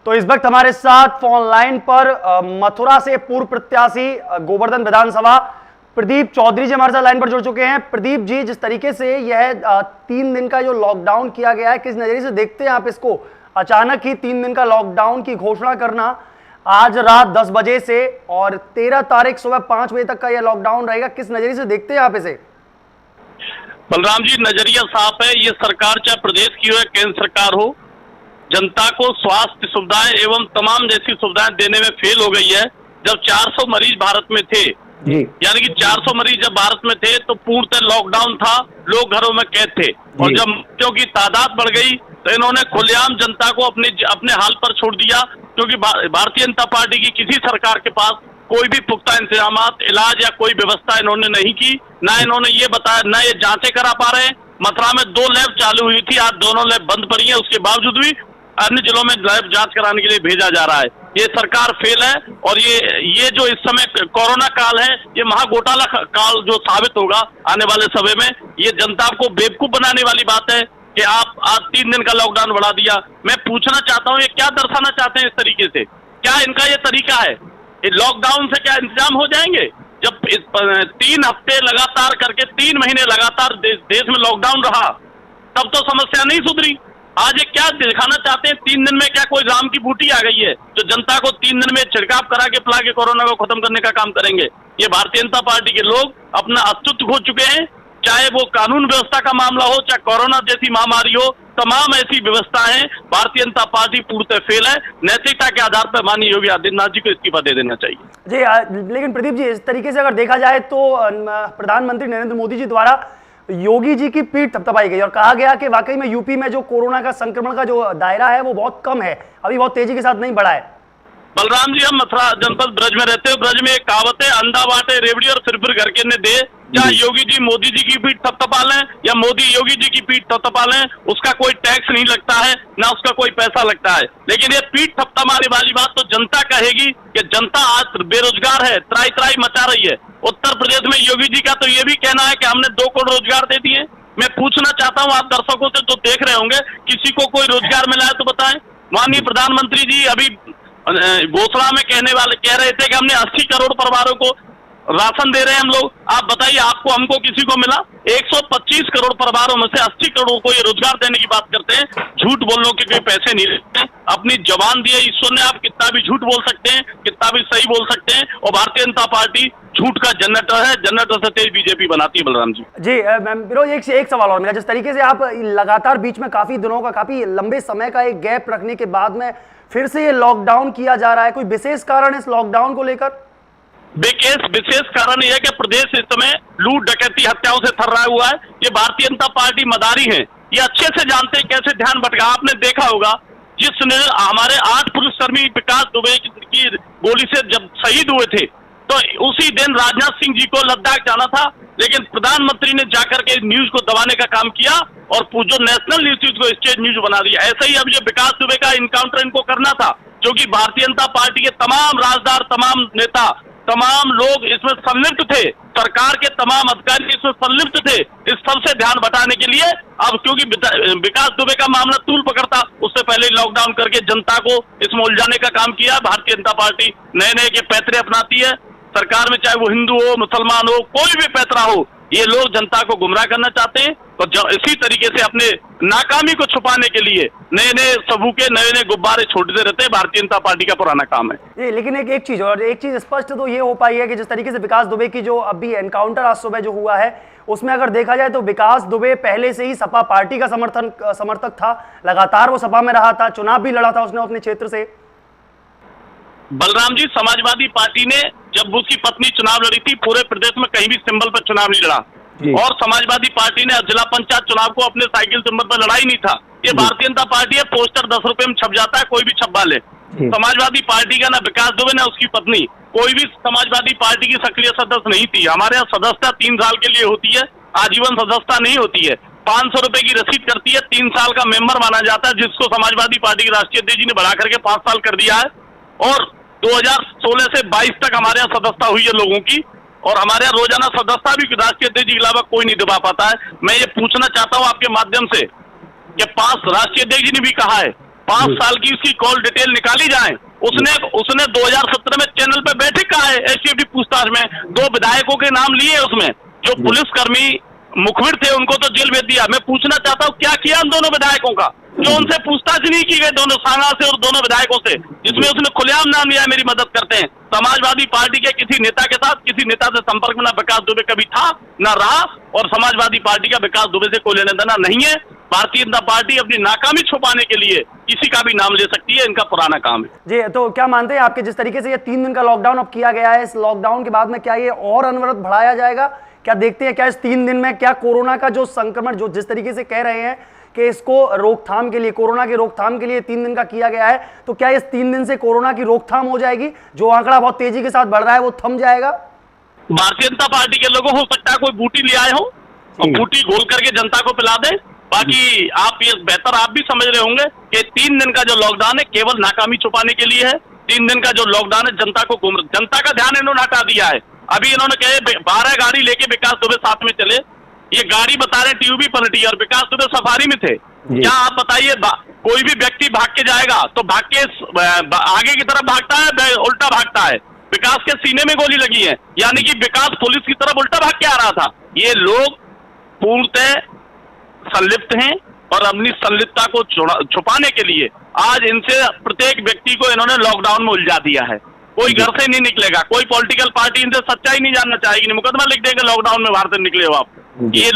तो इस वक्त हमारे साथ फोन लाइन पर मथुरा से पूर्व प्रत्याशी गोवर्धन विधानसभा प्रदीप चौधरी जी हमारे साथ लाइन पर जुड़ चुके हैं। प्रदीप जी, जिस तरीके से यह 3 दिन का जो लॉकडाउन किया गया है, किस नजरिए से देखते हैं आप इसको? अचानक ही 3 दिन का लॉकडाउन की घोषणा करना आज रात 10 बजे से और 13 तारीख सुबह 5 बजे तक का यह लॉकडाउन रहेगा, किस नजरिए से देखते हैं आप इसे? बलराम जी, नजरिया साफ है। ये सरकार चाहे प्रदेश की हो या केंद्र सरकार हो, जनता को स्वास्थ्य सुविधाएं एवं तमाम जैसी सुविधाएं देने में फेल हो गई है। जब 400 मरीज भारत में थे, यानी कि 400 मरीज जब भारत में थे तो पूर्णतः लॉकडाउन था, लोग घरों में कैद थे। और जब मरीजों की तादाद बढ़ गई तो इन्होंने खुलेआम जनता को अपने हाल पर छोड़ दिया, क्योंकि भारतीय जनता पार्टी की किसी सरकार के पास कोई भी पुख्ता इंतजाम, इलाज या कोई व्यवस्था इन्होंने नहीं की। ना इन्होंने ये बताया, ना ये जांचें करा पा रहे हैं। मथुरा में 2 लैब चालू हुई थी, आज दोनों लैब बंद पड़ी है। उसके बावजूद भी अन्य जिलों में लैब जांच कराने के लिए भेजा जा रहा है। ये सरकार फेल है। और ये जो इस समय कोरोना काल है, ये महाघोटाला काल जो साबित होगा आने वाले समय में। ये जनता को बेवकूफ बनाने वाली बात है कि आप आज 3 दिन का लॉकडाउन बढ़ा दिया। मैं पूछना चाहता हूँ, ये क्या दर्शाना चाहते हैं इस तरीके से? क्या इनका ये तरीका है? लॉकडाउन से क्या इंतजाम हो जाएंगे? जब 3 हफ्ते लगातार करके 3 महीने लगातार देश में लॉकडाउन रहा, तब तो समस्या नहीं सुधरी। आज ये क्या दिखाना चाहते हैं? 3 दिन में क्या कोई राम की बूटी आ गई है जो जनता को 3 दिन में छिड़काव करा के पिला के कोरोना को खत्म करने का काम करेंगे? ये भारतीय जनता पार्टी के लोग अपना अस्तित्व खो चुके हैं। चाहे वो कानून व्यवस्था का मामला हो, चाहे कोरोना जैसी महामारी हो, तमाम ऐसी व्यवस्थाएं भारतीय जनता पार्टी पूर्णतः फेल है। नैतिकता के आधार पर माननीय योगी आदित्यनाथ जी को इस्तीफा दे देना चाहिए। जी, लेकिन प्रदीप जी, इस तरीके से अगर देखा जाए तो प्रधानमंत्री नरेंद्र मोदी जी द्वारा योगी जी की पीठ थपथपाई गई और कहा गया कि वाकई में यूपी में जो कोरोना का संक्रमण का जो दायरा है वो बहुत कम है, अभी बहुत तेजी के साथ नहीं बढ़ा है। बलराम जी, हम मथुरा जनपद ब्रज में रहते हो। ब्रज में एक कहावत है, अंधा बांटे रेवड़ी और फिर घर के ने दे। चाहे योगी जी मोदी जी की पीठ थपथपा लें या मोदी योगी जी की पीठ थपथपा लें, उसका कोई टैक्स नहीं लगता है, ना उसका कोई पैसा लगता है। लेकिन ये पीठ थपथपाने वाली बात तो जनता कहेगी कि जनता आज बेरोजगार है, त्राई त्राई मचा रही है। उत्तर प्रदेश में योगी जी का तो ये भी कहना है कि हमने 2 करोड़ रोजगार दे दिए। मैं पूछना चाहता हूँ आप दर्शकों से जो देख रहे होंगे, किसी को कोई रोजगार मिला है तो बताएं। माननीय प्रधानमंत्री जी अभी घोषणा में कह रहे थे कि हमने 80 करोड़ परिवारों को राशन दे रहे हैं हम लोग। आप बताइए, आपको हमको किसी को मिला? 125 करोड़ परिवारों में से 80 करोड़ को ये रोजगार देने की बात करते हैं। झूठ बोलने के कोई पैसे नहीं लेते। अपनी जबान दी है ईश्वर ने, आप कितना भी झूठ बोल सकते हैं, कितना भी सही बोल सकते हैं। और भारतीय जनता पार्टी झूठ का जनरेटर है, जनरेटर से तेज बीजेपी बनाती है। बलराम जी जी, एक सवाल और मेरा, जिस तरीके से आप लगातार बीच में काफी दिनों का, काफी लंबे समय का एक गैप रखने के बाद में फिर से ये लॉकडाउन किया जा रहा है, कोई विशेष कारण इस लॉकडाउन को लेकर? विशेष कारण यह है कि प्रदेश इस समय लूट डकैती हत्याओं से थर्रा हुआ है। ये भारतीय जनता पार्टी मदारी है, ये अच्छे से जानते हैं कैसे ध्यान भटका। आपने देखा होगा, जिसने हमारे 8 पुलिसकर्मी विकास दुबे की गोली से जब शहीद हुए थे, तो उसी दिन राजनाथ सिंह जी को लद्दाख जाना था, लेकिन प्रधानमंत्री ने जाकर के न्यूज को दबाने का काम किया और जो नेशनल न्यूज को स्टेट न्यूज बना दिया। ऐसे ही अब ये विकास दुबे का इनकाउंटर इनको करना था, क्योंकि भारतीय जनता पार्टी के तमाम राजदार, तमाम नेता, तमाम लोग इसमें संलिप्त थे। सरकार के तमाम अधिकारी इसमें संलिप्त थे। इस सबसे ध्यान बटाने के लिए अब, क्योंकि विकास दुबे का मामला तूल पकड़ता, उससे पहले लॉकडाउन करके जनता को इसमें उलझाने का काम किया। भारतीय जनता पार्टी नए के पैतरे अपनाती है सरकार में, चाहे वो हिंदू हो, मुसलमान हो, कोई भी पैतरा हो। ये लोग जनता को गुमराह करना चाहते हैं और इसी तरीके से अपने नाकामी को छुपाने के लिए नए सबूके, नए गुब्बारे छोड़ते रहते हैं। भारतीय जनता पार्टी का पुराना काम है। लेकिन एक चीज स्पष्ट तो ये हो पाई है कि जिस तरीके से विकास दुबे की जो अभी एनकाउंटर आज सुबह जो हुआ है, उसमें अगर देखा जाए तो विकास दुबे पहले से ही सपा पार्टी का समर्थक था, लगातार वो सपा में रहा था, चुनाव भी लड़ा था उसने अपने क्षेत्र से। बलराम जी, समाजवादी पार्टी ने जब उसकी पत्नी चुनाव लड़ी थी, पूरे प्रदेश में कहीं भी सिंबल पर चुनाव नहीं लड़ा। और समाजवादी पार्टी ने जिला पंचायत चुनाव को अपने साइकिल सिंबल पर लड़ा ही नहीं था। ये भारतीय जनता पार्टी है, पोस्टर 10 रुपए में छप जाता है, कोई भी छपवा ले। समाजवादी पार्टी का ना विकास दुबे ना उसकी पत्नी कोई भी समाजवादी पार्टी की सक्रिय सदस्य नहीं थी। हमारे यहाँ सदस्यता 3 साल के लिए होती है, आजीवन सदस्यता नहीं होती है। 500 रुपए की रसीद करती है, 3 साल का मेंबर माना जाता है, जिसको समाजवादी पार्टी के राष्ट्रीय अध्यक्ष जी ने बढ़ा करके 5 साल कर दिया है। और 2016 से 22 तक हमारे यहाँ सदस्यता हुई है लोगों की, और हमारे यहाँ रोजाना सदस्यता भी राष्ट्रीय अध्यक्ष के अलावा कोई नहीं दबा पाता है। मैं ये पूछना चाहता हूँ आपके माध्यम से कि 5 राष्ट्रीय अध्यक्ष जी ने भी कहा है 5 साल की उसकी कॉल डिटेल निकाली जाए। उसने 2017 में चैनल पे बैठक कहा है एसटीएफ पूछताछ में, 2 विधायकों के नाम लिए उसमें, जो पुलिसकर्मी मुखबिर थे उनको तो जेल भेज दिया। मैं पूछना चाहता हूँ क्या किया उन दोनों विधायकों का, जो उनसे पूछताछ नहीं की गई, दोनों सांगा से और दोनों विधायकों से, जिसमें उसने खुलेआम नाम लिया मेरी मदद करते हैं। समाजवादी पार्टी के किसी नेता के साथ, किसी नेता से संपर्क में ना विकास दुबे कभी था ना रहा, और समाजवादी पार्टी का विकास दुबे से कोई लेना देना नहीं है। भारतीय जनता पार्टी अपनी नाकामी छुपाने के लिए किसी का भी नाम ले सकती है, इनका पुराना काम है। जी, तो क्या मानते हैं आपके जिस तरीके से ये 3 दिन का लॉकडाउन अब किया गया है, इस लॉकडाउन के बाद में क्या ये और अनवरत बढ़ाया जाएगा? क्या देखते हैं क्या इस 3 दिन में क्या कोरोना का जो संक्रमण, जो जिस तरीके से कह रहे हैं कि इसको रोकथाम के लिए, कोरोना की रोकथाम के लिए 3 दिन का किया गया है, तो क्या इस 3 दिन से कोरोना की रोकथाम हो जाएगी? जो आंकड़ा बहुत तेजी के साथ बढ़ रहा है वो थम जाएगा? भारतीय जनता पार्टी के लोगों हो सकता है कोई बूटी ले आए हो और बूटी घोल करके जनता को पिला दे। बाकी आप ये बेहतर आप भी समझ रहे होंगे कि 3 दिन का जो लॉकडाउन है केवल नाकामी छुपाने के लिए है। 3 दिन का जो लॉकडाउन है जनता का ध्यान इन्होंने हटा दिया है। अभी इन्होंने कहे 12 गाड़ी लेके विकास दुबे साथ में चले, ये गाड़ी बता रहे ट्यूबी पलटी और विकास दुबे सफारी में थे। क्या आप बताइए, कोई भी व्यक्ति भाग के जाएगा तो भाग के आगे की तरफ भागता है, उल्टा भागता है। विकास के सीने में गोली लगी है, यानी कि विकास पुलिस की तरफ उल्टा भाग के आ रहा था। ये लोग पूर्णतः संलिप्त हैं और अपनी संलिप्तता को छुपाने के लिए आज इनसे प्रत्येक व्यक्ति को इन्होंने लॉकडाउन में उलझा दिया है। कोई घर से नहीं निकलेगा, कोई पॉलिटिकल पार्टी इनसे सच्चाई नहीं जानना चाहेगी, मुकदमा लिख देंगे लॉकडाउन में बाहर से निकले हो आप। ये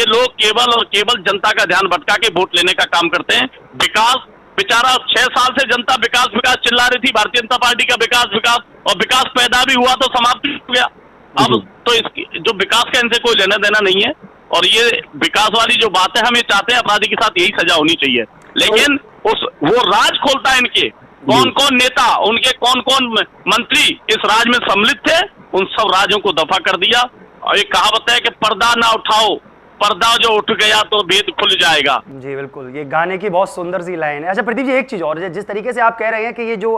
लोग केवल और केवल जनता का ध्यान भटका के वोट लेने का काम करते हैं। विकास बेचारा 6 साल से जनता विकास विकास चिल्ला रही थी, भारतीय जनता पार्टी का विकास विकास, और विकास पैदा भी हुआ तो समाप्त हो गया। अब तो इसकी जो विकास का इनसे कोई लेना देना नहीं है, और ये विकास वाली जो बात है हम ये चाहते हैं अपराधी के साथ यही सजा होनी चाहिए। लेकिन वो राज खोलता है इनके कौन कौन नेता, उनके कौन कौन मंत्री इस राज में सम्मिलित थे, उन सब राजों को दफा कर दिया। और एक कहावत है कि पर्दा ना उठाओ, पर्दा जो उठ गया तो भेद खुल जाएगा। जी बिल्कुल, ये गाने की बहुत सुंदर सी लाइन है। अच्छा प्रदीप जी, एक चीज और, जिस तरीके से आप कह रहे हैं कि ये जो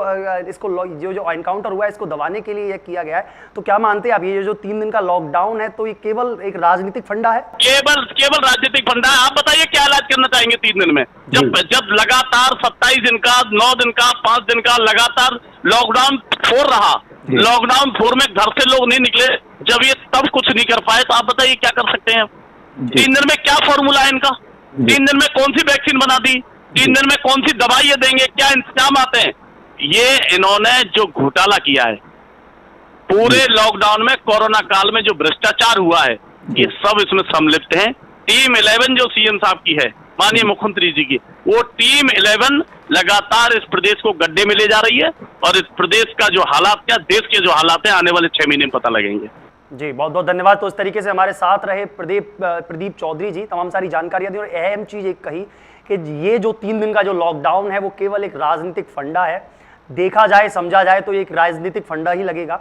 इसको जो एनकाउंटर हुआ है इसको दबाने के लिए ये किया गया है, तो क्या मानते हैं आप ये जो 3 दिन का लॉकडाउन है तो ये केवल एक राजनीतिक फंडा है? केवल राजनीतिक फंडा है। आप बताइए क्या इलाज करना चाहेंगे 3 दिन में, जब लगातार 27 दिन का, 9 दिन का, 5 दिन का लगातार लॉकडाउन 4 रहा। लॉकडाउन 4 में घर से लोग नहीं निकले, जब ये तब कुछ नहीं कर पाए, तो आप बताइए क्या कर सकते हैं? 3 दिन में क्या फॉर्मूला है इनका? 3 दिन में कौन सी वैक्सीन बना दी? 3 दिन में कौन सी दवाई ये देंगे? क्या इंतजाम आते हैं? ये इन्होंने जो घोटाला किया है पूरे लॉकडाउन में, कोरोना काल में जो भ्रष्टाचार हुआ है, ये सब इसमें सम्मिलित हैं। टीम 11 जो सीएम साहब की है, माननीय मुख्यमंत्री जी की, वो टीम 11 लगातार इस प्रदेश को गड्ढे में ले जा रही है, और इस प्रदेश का जो हालात, क्या देश के जो हालात हैं, आने वाले 6 महीने में पता लगेंगे। जी बहुत बहुत धन्यवाद। तो इस तरीके से हमारे साथ रहे प्रदीप चौधरी जी, तमाम सारी जानकारियां दी, और अहम चीज एक कही कि ये जो 3 दिन का जो लॉकडाउन है वो केवल एक राजनीतिक फंडा है। देखा जाए, समझा जाए तो एक राजनीतिक फंडा ही लगेगा,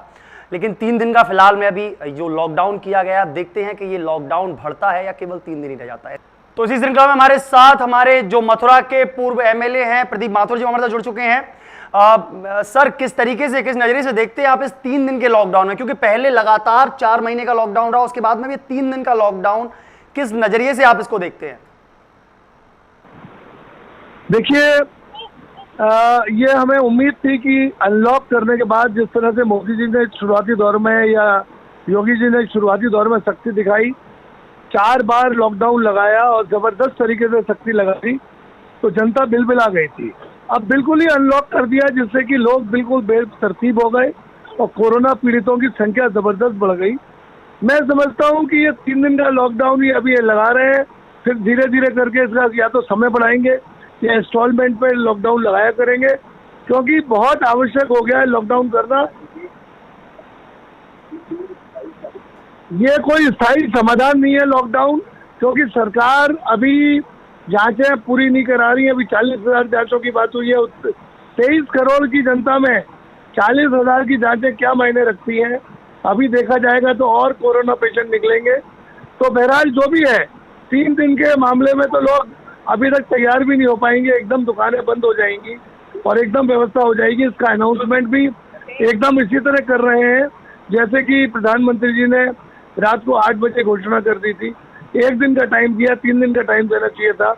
लेकिन 3 दिन का फिलहाल में अभी जो लॉकडाउन किया गया, देखते हैं कि ये लॉकडाउन बढ़ता है या केवल 3 दिन ही रह जाता है। तो इसी श्रृंखला में हमारे साथ हमारे जो मथुरा के पूर्व एमएलए हैं प्रदीप माथुर जी हमारे साथ जुड़ चुके हैं। सर, किस तरीके से, किस नजरिए से देखते हैं आप इस 3 दिन के लॉकडाउन में, क्योंकि पहले लगातार 4 महीने का लॉकडाउन रहा, उसके बाद में भी 3 दिन का लॉकडाउन, किस नजरिए से आप इसको देखते हैं? देखिए, ये हमें उम्मीद थी कि अनलॉक करने के बाद जिस तरह से मोदी जी ने शुरुआती दौर में या योगी जी ने शुरुआती दौर में सख्ती दिखाई, 4 बार लॉकडाउन लगाया और जबरदस्त तरीके से सख्ती लगाई, तो जनता बिलबिला गई थी। अब बिल्कुल ही अनलॉक कर दिया, जिससे कि लोग बिल्कुल बेतरतीब हो गए और कोरोना पीड़ितों की संख्या जबरदस्त बढ़ गई। मैं समझता हूं कि ये 3 दिन का लॉकडाउन ही अभी ये लगा रहे हैं, फिर धीरे धीरे करके इसका या तो समय बढ़ाएंगे या इंस्टॉलमेंट पे लॉकडाउन लगाया करेंगे, क्योंकि बहुत आवश्यक हो गया है लॉकडाउन करना। ये कोई स्थायी समाधान नहीं है लॉकडाउन, क्योंकि सरकार अभी जांचें पूरी नहीं करा रही है। अभी 40,000 जांचों की बात हुई है। 23 करोड़ की जनता में 40,000 की जांचें क्या मायने रखती हैं? अभी देखा जाएगा तो और कोरोना पेशेंट निकलेंगे। तो बहरहाल जो भी है, 3 दिन के मामले में तो लोग अभी तक तैयार भी नहीं हो पाएंगे, एकदम दुकानें बंद हो जाएंगी और एकदम व्यवस्था हो जाएगी। इसका अनाउंसमेंट भी एकदम इसी तरह कर रहे हैं जैसे कि प्रधानमंत्री जी ने रात को 8 बजे घोषणा कर दी थी। 1 दिन का टाइम दिया, 3 दिन का टाइम देना चाहिए था।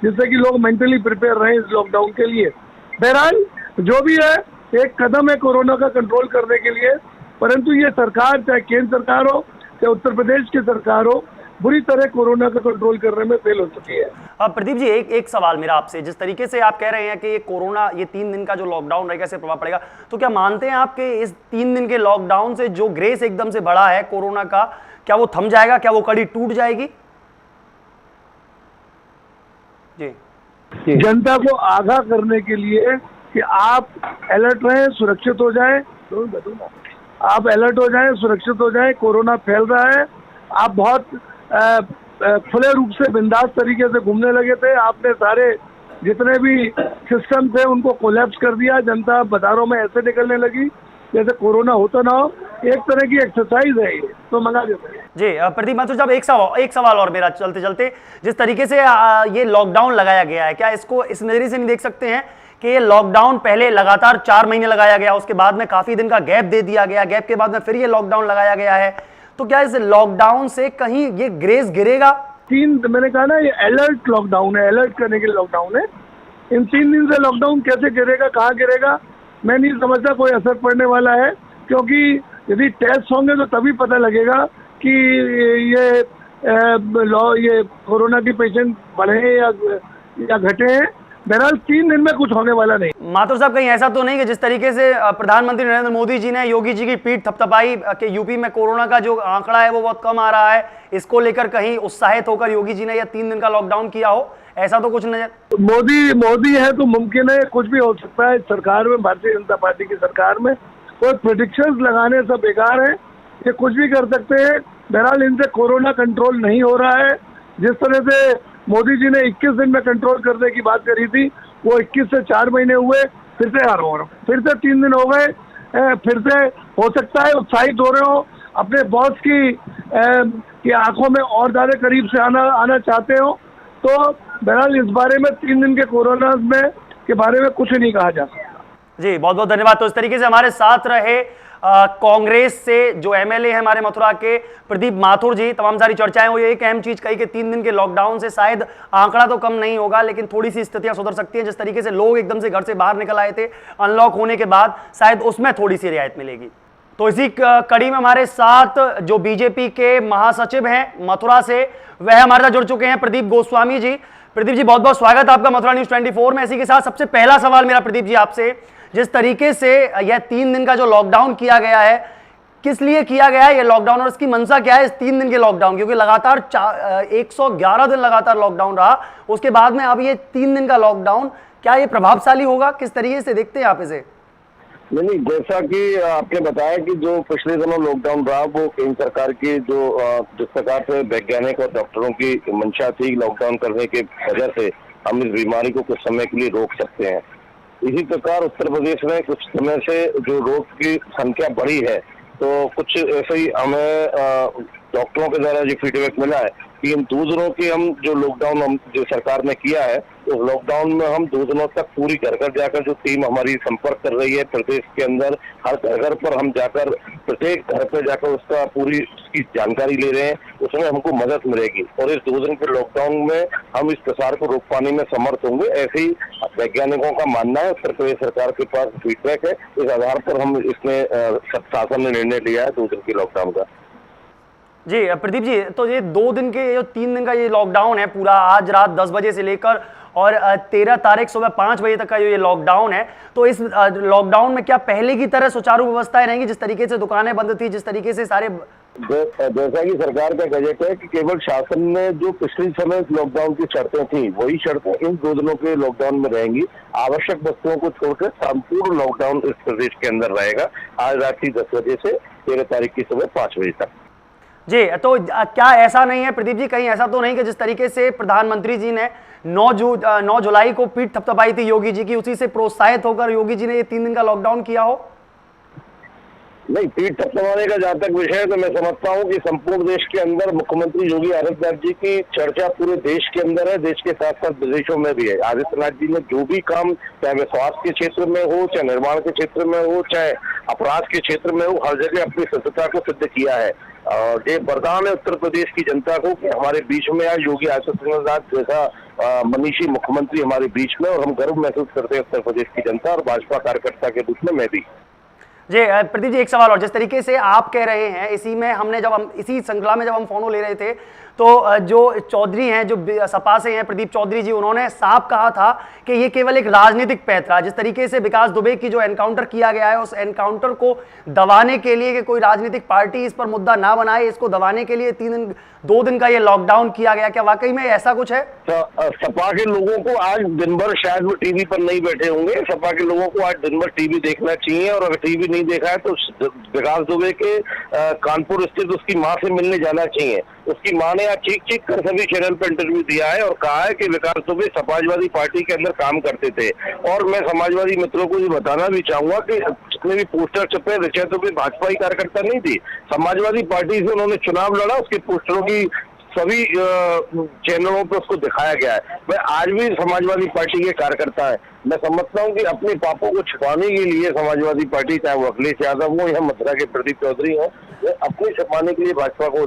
जिससे कि लोग मेंटली प्रिपेयर रहें इस लॉकडाउन के लिए। बहरहाल जो भी है एक कदम है कोरोना का कंट्रोल करने के लिए, परंतु ये सरकार, चाहे केंद्र सरकार हो चाहे उत्तर प्रदेश की सरकार हो, बुरी तरह कोरोना का कंट्रोल करने में फेल हो चुकी है। प्रदीप जी, एक सवाल मेरा आपसे, जिस तरीके से आप कह रहे हैं कि ये कोरोना, ये 3 दिन का जो लॉकडाउन रहेगा इससे प्रभाव पड़ेगा, तो क्या मानते हैं आप कि इस 3 दिन के लॉकडाउन से जो ग्रेस एकदम से बढ़ा है कोरोना का, क्या वो थम जाएगा, क्या वो कड़ी टूट जाएगी? जी, जनता को आगाह करने के लिए कि आप अलर्ट रहें, सुरक्षित हो जाएं, आप अलर्ट हो जाएं, सुरक्षित हो जाएं, कोरोना फैल रहा है। आप बहुत खुले रूप से बिंदास तरीके से घूमने लगे थे, आपने सारे जितने भी सिस्टम थे उनको कोलैप्स कर दिया, जनता बाजारों में ऐसे निकलने लगी जैसे कोरोना होता ना हो। एक तरह की एक्सरसाइज है ये, तो मंगा देते हैं। जी प्रदीप माथुर साहब, एक सवाल और मेरा चलते चलते, जिस तरीके से ये लॉकडाउन लगाया गया है, क्या इसको इस नजरिए से नहीं देख सकते हैं कि ये लॉकडाउन पहले लगातार 4 महीने लगाया गया, उसके बाद में काफी दिन का गैप दे दिया गया, गैप के बाद में फिर ये लॉकडाउन लगाया गया है, तो क्या इस लॉकडाउन से कहीं ये ग्रेस गिरेगा? मैंने कहा ना, ये अलर्ट लॉकडाउन है, अलर्ट करने के लिए लॉकडाउन है। इन 3 दिन से लॉकडाउन कैसे गिरेगा, कहाँ गिरेगा, मैं नहीं समझता कोई असर पड़ने वाला है, क्योंकि यदि टेस्ट होंगे तो तभी पता लगेगा कि ये कोरोना के पेशेंट बढ़े या घटे हैं। बहरहाल 3 दिन में कुछ होने वाला नहीं। माथुर साहब, कहीं ऐसा तो नहीं कि जिस तरीके से प्रधानमंत्री नरेंद्र मोदी जी ने योगी जी की पीठ थपथपाई कि यूपी में कोरोना का जो आंकड़ा है वो बहुत कम आ रहा है, इसको लेकर कहीं उत्साहित होकर योगी जी ने यह 3 दिन का लॉकडाउन किया हो, ऐसा तो कुछ नजर? मोदी है तो मुमकिन है, कुछ भी हो सकता है सरकार में, भारतीय जनता पार्टी की सरकार में। कोई प्रेडिक्शंस लगाने सब बेकार है, ये कुछ भी कर सकते हैं। बहरहाल इनसे कोरोना कंट्रोल नहीं हो रहा है। जिस तरह से मोदी जी ने 21 दिन में कंट्रोल करने की बात करी थी, वो 21 से 4 महीने हुए, फिर से 3 दिन हो गए, फिर से हो सकता है उत्साहित हो रहे हो, अपने बॉस की आंखों में और ज्यादा करीब से आना चाहते हो। तो बहरहाल इस बारे में 3 दिन के कोरोना में के बारे में कुछ नहीं कहा जा सकता। जी, बहुत बहुत धन्यवाद। तो इस तरीके से हमारे साथ रहे कांग्रेस से जो एमएलए हैं हमारे मथुरा के, प्रदीप माथुर जी। तमाम सारी चर्चाएं हुई, एक अहम चीज कही कि 3 दिन के लॉकडाउन से शायद आंकड़ा तो कम नहीं होगा, लेकिन थोड़ी सी स्थितियां सुधर सकती हैं। जिस तरीके से लोग एकदम से घर से बाहर निकल आए थे अनलॉक होने के बाद, शायद उसमें थोड़ी सी रियायत मिलेगी। तो इसी कड़ी में हमारे साथ जो बीजेपी के महासचिव हैं मथुरा से, वह हमारे साथ जुड़ चुके हैं, प्रदीप गोस्वामी जी। प्रदीप जी, बहुत बहुत स्वागत है आपका मथुरा न्यूज 24 में। इसी के साथ सबसे पहला सवाल मेरा प्रदीप जी आपसे, जिस तरीके से यह 3 दिन का जो लॉकडाउन किया गया है, किस लिए किया गया है ये लॉकडाउन, और इसकी मंशा क्या है इस 3 दिन के लॉकडाउन? क्योंकि लगातार 111 दिन लगातार लॉकडाउन रहा, उसके बाद में अब ये 3 दिन का लॉकडाउन, क्या ये प्रभावशाली होगा? किस तरीके से देखते हैं आप इसे? नहीं, जैसा कि आपने बताया कि जो पिछले दिनों लॉकडाउन रहा वो केंद्र सरकार की जिस प्रकार से वैज्ञानिक और डॉक्टरों की मंशा थी, लॉकडाउन करने की वजह से हम इस बीमारी को कुछ समय के लिए रोक सकते हैं। इसी प्रकार उत्तर प्रदेश में कुछ समय से जो रोग की संख्या बढ़ी है, तो कुछ ऐसे ही हमें डॉक्टरों के द्वारा जो फीडबैक मिला है कि इन 2 दिनों की हम जो लॉकडाउन हम जो सरकार ने किया है, उस लॉकडाउन में हम 2 दिनों तक पूरी घर घर जाकर जो टीम हमारी संपर्क कर रही है प्रदेश के अंदर, हर घर पर हम जाकर प्रत्येक घर पर जाकर उसका पूरी उसकी जानकारी ले रहे हैं, उसमें हमको मदद मिलेगी और इस 2 दिन के लॉकडाउन में हम इस प्रसार को रोक पाने में समर्थ होंगे, ऐसे ही वैज्ञानिकों का मानना है। उत्तर प्रदेश सरकार के पास फीडबैक है, इस आधार पर हम इसमें शासन ने निर्णय लिया है 2 दिन के लॉकडाउन का। जी प्रदीप जी, तो ये 2 दिन के जो 3 दिन का ये लॉकडाउन है पूरा, आज रात 10 बजे से लेकर और 13 तारीख सुबह 5 बजे तक का जो ये लॉकडाउन है, तो इस लॉकडाउन में क्या पहले की तरह सुचारू व्यवस्थाएं रहेंगी? जिस तरीके से दुकानें बंद थी, जिस तरीके से सारे, जैसा कि सरकार का गजट है कि केवल शासन ने जो पिछले समय लॉकडाउन की शर्तें थी वही शर्तें इन 2 दिनों के लॉकडाउन में रहेंगी। आवश्यक वस्तुओं को छोड़कर संपूर्ण लॉकडाउन इस प्रदेश के अंदर रहेगा, आज रात 10 बजे से 13 तारीख की सुबह 5 बजे तक। जी, तो क्या ऐसा नहीं है प्रदीप जी, कहीं ऐसा तो नहीं कि जिस तरीके से प्रधानमंत्री जी ने 9 जुलाई को पीठ थपथपाई थी योगी जी की, उसी से प्रोत्साहित होकर योगी जी ने ये 3 दिन का लॉकडाउन किया हो? नहीं, पीठ थपथपाने का जहाँ तक विषय है तो मैं समझता हूँ कि संपूर्ण देश के अंदर मुख्यमंत्री योगी आदित्यनाथ जी की चर्चा पूरे देश के अंदर है, देश के साथ साथ विदेशों में भी है। आदित्यनाथ जी ने जो भी काम, चाहे वह स्वास्थ्य के क्षेत्र में हो, चाहे निर्माण के क्षेत्र में हो, चाहे अपराध के क्षेत्र में हो, हर जगह अपनी सत्यता को सिद्ध किया है। और ये वरदान है उत्तर प्रदेश की जनता को कि हमारे बीच में आज योगी आदित्यनाथ जैसा मनीषी मुख्यमंत्री हमारे बीच में, और हम गर्व महसूस करते हैं उत्तर प्रदेश की जनता और भाजपा कार्यकर्ता के रूप में मैं भी। जी प्रदीप जी, एक सवाल और, जिस तरीके से आप कह रहे हैं, इसी में हमने जब हम इसी श्रृंखला में जब हम फोन ले रहे थे तो जो चौधरी हैं, जो सपा से हैं, प्रदीप चौधरी जी, उन्होंने साफ कहा था कि ये केवल एक राजनीतिक पैंतरा, जिस तरीके से विकास दुबे की जो एनकाउंटर किया गया है, उस एनकाउंटर को दबाने के लिए कि कोई राजनीतिक पार्टी इस पर मुद्दा ना बनाए, इसको दबाने के लिए 2 दिन का ये लॉकडाउन किया गया। क्या वाकई में ऐसा कुछ है? सपा के लोगों को आज दिन भर, शायद वो टीवी पर नहीं बैठे होंगे, सपा के लोगों को आज दिन भर टीवी देखना चाहिए, और अगर टीवी नहीं देखा है तो विकास दुबे के कानपुर स्थित उसकी मां से मिलने जाना चाहिए। उसकी मां ने आज चीख कर सभी चैनल पर इंटरव्यू दिया है और कहा है कि विकास दुबे समाजवादी पार्टी के अंदर काम करते थे। और मैं समाजवादी मित्रों को ये बताना भी चाहूंगा कि जितने भी पोस्टर छपे, ऋचा दुबे भाजपा की कार्यकर्ता नहीं थी, समाजवादी पार्टी से उन्होंने चुनाव लड़ा, उसके पोस्टरों की सभी चैनलों पर उसको दिखाया गया है। वह आज भी समाजवादी पार्टी के कार्यकर्ता है। मैं समझता हूं कि अपने पापों को छुपाने के लिए समाजवादी पार्टी, चाहे वो अखिलेश यादव हो या मथुरा के प्रदीप चौधरी हो, वे अपने छुपाने के लिए भाजपा को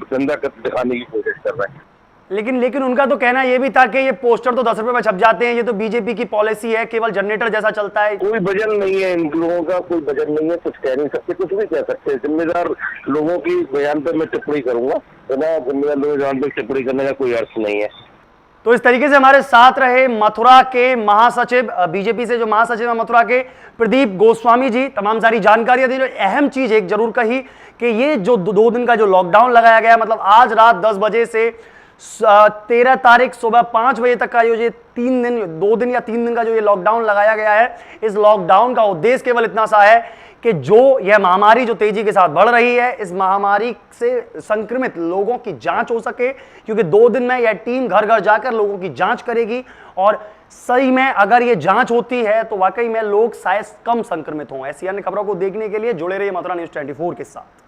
गंदा दिखाने की कोशिश कर रहे हैं। लेकिन उनका तो कहना यह भी था कि ये पोस्टर तो 10 रुपए में छप जाते हैं, ये तो बीजेपी की पॉलिसी है, केवल जनरेटर जैसा चलता है। कोई वजन नहीं है इन लोगों का, कोई वजन नहीं है, कुछ कह नहीं सकते, कुछ भी कह सकते हैं। जिम्मेदार लोगों की बयान पर मैं टिप्पणी करूंगा, बिना जिम्मेदार लोगों के बयान पर टिप्पणी करने का कोई अर्थ नहीं है। तो इस तरीके से हमारे साथ रहे मथुरा के महासचिव, बीजेपी से जो महासचिव है मथुरा के, प्रदीप गोस्वामी जी, तमाम सारी जानकारियां दी। जो अहम चीज एक जरूर कही कि ये जो 2 दिन का जो लॉकडाउन लगाया गया, मतलब आज रात 10 बजे से 13 तारीख सुबह 5 बजे तक का ये 2 दिन या 3 दिन का जो ये लॉकडाउन लगाया गया है, इस लॉकडाउन का उद्देश्य केवल इतना सा है कि जो यह महामारी जो तेजी के साथ बढ़ रही है, इस महामारी से संक्रमित लोगों की जांच हो सके, क्योंकि 2 दिन में यह टीम घर घर जाकर लोगों की जांच करेगी, और सही में अगर ये जांच होती है तो वाकई में लोग शायद कम संक्रमित हों। ऐसी अन्य खबरों को देखने के लिए जुड़े रहिए मथुरा न्यूज़ 24 के साथ।